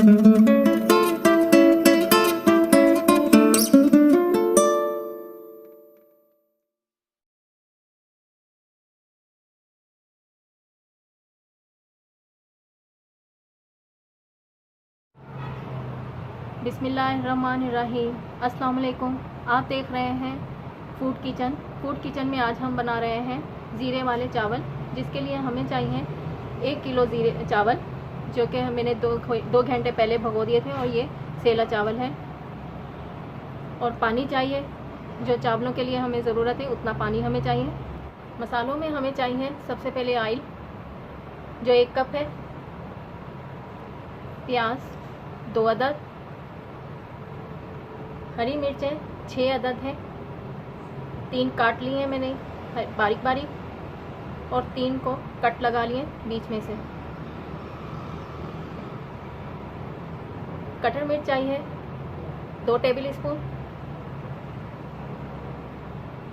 बिस्मिल्लाहिर्रहमानिर्रहीम। अस्सलाम वालेकुम। आप देख रहे हैं फूड किचन। फूड किचन में आज हम बना रहे हैं ज़ीरे वाले चावल, जिसके लिए हमें चाहिए 1 किलो ज़ीरे चावल, जो कि मैंने 2 घंटे पहले भगो दिए थे, और ये सेला चावल है। और पानी चाहिए, जो चावलों के लिए हमें ज़रूरत है उतना पानी हमें चाहिए। मसालों में हमें चाहिए सबसे पहले ऑयल, जो 1 कप है, प्याज 2 अदद, हरी मिर्चें 6 अदद है, 3 काट लिए हैं मैंने बारीक बारीक, और 3 को कट लगा लिए बीच में से। कटर मिर्च चाहिए 2 टेबल स्पून,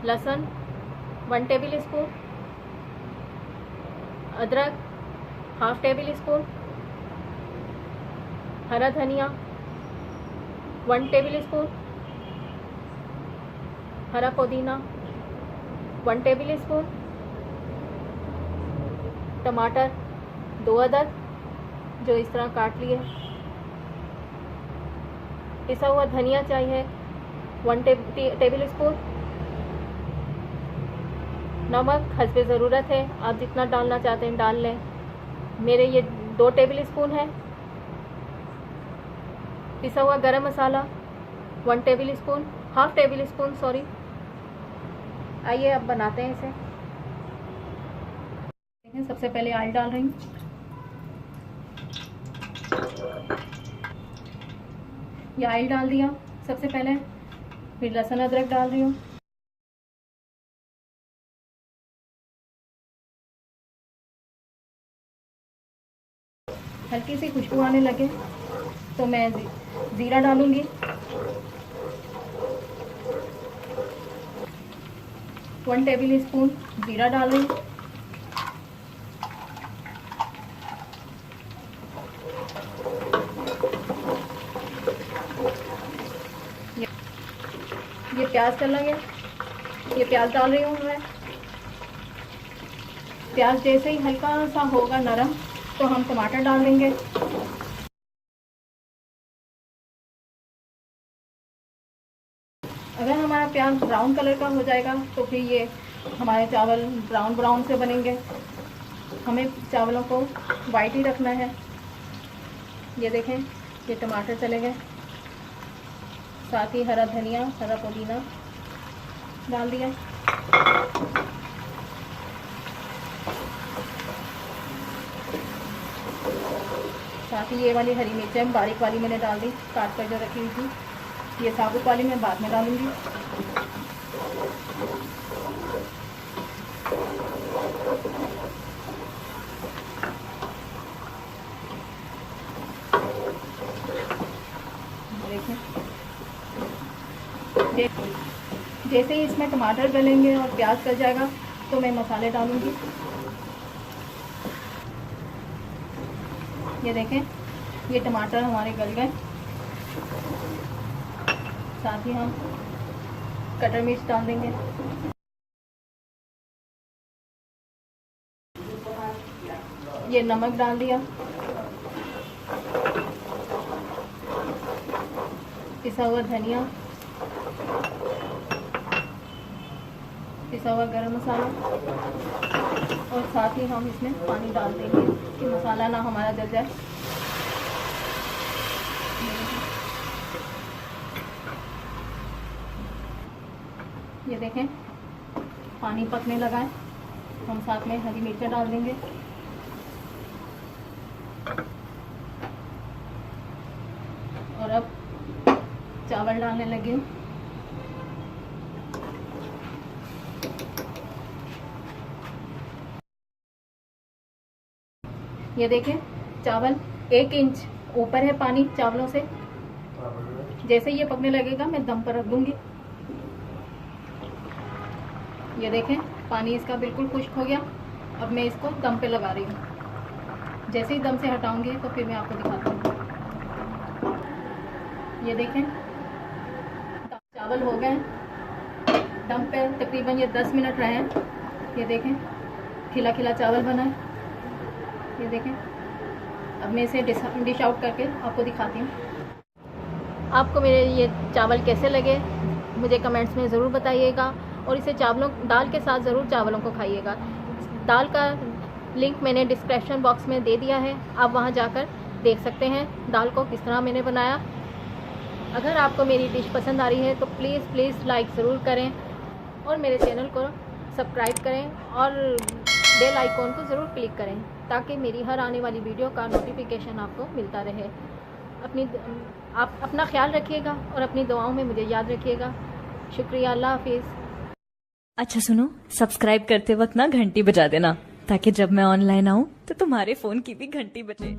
लहसुन 1 टेबल स्पून, अदरक 1/2 टेबल स्पून, हरा धनिया 1 टेबल स्पून, हरा पुदीना 1 टेबल स्पून, टमाटर 2 अदद, जो इस तरह काट लिए। पिसा हुआ धनिया चाहिए 1 टेबल स्पून। नमक हस्बे ज़रूरत है, आप जितना डालना चाहते हैं डाल लें। मेरे ये 2 टेबल स्पून है। पिसा हुआ गरम मसाला 1 table spoon, 1/2 table spoon sorry. आइए अब बनाते हैं इसे। देखें, सबसे पहले ऑयल डाल रही हूँ। ये ऑयल डाल दिया सबसे पहले, फिर लहसुन अदरक डाल रही हूँ। हल्की सी खुशबू आने लगे तो मैं ज़ीरा डालूंगी। वन टेबल स्पून ज़ीरा डाल रही हूँ। ये प्याज डाला गया, ये प्याज डाल रही हूँ मैं। प्याज जैसे ही हल्का सा होगा नरम तो हम टमाटर डाल देंगे। अगर हमारा प्याज ब्राउन कलर का हो जाएगा तो फिर ये हमारे चावल ब्राउन ब्राउन से बनेंगे। हमें चावलों को वाइट ही रखना है। ये देखें, ये टमाटर चले गए, साथ ही हरा धनिया हरा पुदीना डाल दिया। साथ ही ये वाली हरी मिर्चें बारीक वाली मैंने डाल दी, काट कर जो रखी हुई थी। ये साबुत वाली मैं बाद में डालूंगी। देखें, जैसे ही इसमें टमाटर गलेंगे और प्याज गल जाएगा तो मैं मसाले डालूंगी। ये देखें, ये टमाटर हमारे गल गए। साथ ही हम कटर मिर्च डाल देंगे। ये नमक डाल दिया। पिसा हुआ धनिया, पिसा हुआ गरम मसाला, और साथ ही हम इसमें पानी डाल देंगे कि मसाला ना हमारा जल जाए। ये देखें, पानी पकने लगा है। हम साथ में हरी मिर्चें डाल देंगे। और अब चावल डालने लगी हूँ। ये देखें, चावल 1 इंच ऊपर है पानी चावलों से। जैसे ये पकने लगेगा मैं दम पर रख दूंगी। ये देखें, पानी इसका बिल्कुल खुश्क हो गया। अब मैं इसको दम पे लगा रही हूँ। जैसे ही दम से हटाऊंगी तो फिर मैं आपको दिखाती हूँ। ये देखें चावल हो गए दम पे, तकरीबन ये 10 मिनट रहे। ये देखें खिला खिला चावल बना है। ये देखें, अब मैं इसे डिश आउट करके आपको दिखाती हूँ। आपको मेरे ये चावल कैसे लगे मुझे कमेंट्स में ज़रूर बताइएगा, और इसे दाल के साथ ज़रूर चावलों को खाइएगा। दाल का लिंक मैंने डिस्क्रिप्शन बॉक्स में दे दिया है, आप वहाँ जाकर देख सकते हैं दाल को किस तरह मैंने बनाया। अगर आपको मेरी डिश पसंद आ रही है तो प्लीज़ लाइक ज़रूर करें और मेरे चैनल को सब्सक्राइब करें और बेल आइकॉन को ज़रूर क्लिक करें ताकि मेरी हर आने वाली वीडियो का नोटिफिकेशन आपको मिलता रहे। आप अपना ख्याल रखिएगा और अपनी दुआओं में मुझे याद रखिएगा। शुक्रिया, अल्लाह हाफिज़। अच्छा सुनो, सब्सक्राइब करते वक्त ना घंटी बजा देना ताकि जब मैं ऑनलाइन आऊँ तो तुम्हारे फोन की भी घंटी बजे।